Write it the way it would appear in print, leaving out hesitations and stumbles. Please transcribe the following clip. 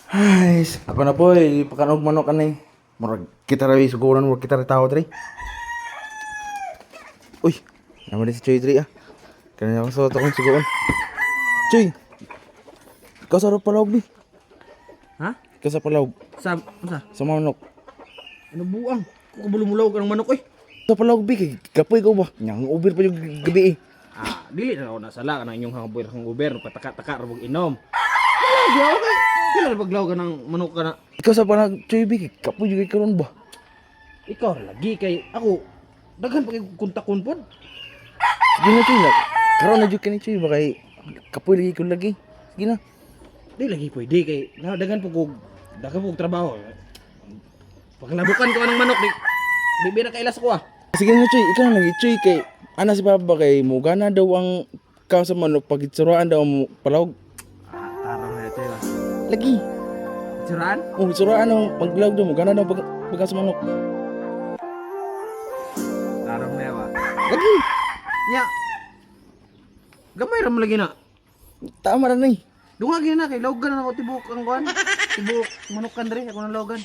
Ay, ako na po pakanog manok anay. Murag kita ra suguran mo kita ra tao dre. Uy, naman si Choy dre ah. Kanya ako sa akong suguran. Choy. Ikaw sa palawg ni. Ha? Ikaw sa palawg. Sa Sa manok. ano buang? Kung kabulumulaw ka ng manok eh. Sa palawg bi kay kapoy ko ba? Nyang ubir pa yung gabi eh. Dili na ako nasala ka ng inyong hangaboy ng gobyerno pataka-taka ra bug inom. Di ako kay kailan baglaw ka ng manok ka na. Ikaw sa palawg Choy bi kay kapoy yung karon ba? Ikaw ra lagi kay ako daghan pa kay kontakon pod. Sige na Choy. Karon na jud kani Choy ba kay kapoy lagi ko lagi. Sige na. Di lagi pwede kay daghan po kog trabaho. Paglabukan ko ng manok di bira kailas ko ah. Sige na Choy, ikaw na lagi Choy kay ana si Papa kay mugana daw ang kaon sa manok pag itsuruan daw mo palawg. Tarong na ito yun. Lagi. Siraan? Oh, itsuruan daw maglawg daw mugana daw pag sa manok. Tarong na yun. Lagi. Nya. Gamay ra mo lagi na. Tama na ni. Dungag na kay lawgan na ako tibok ang kuan. Tibok manok kan diri ako nang lawgan.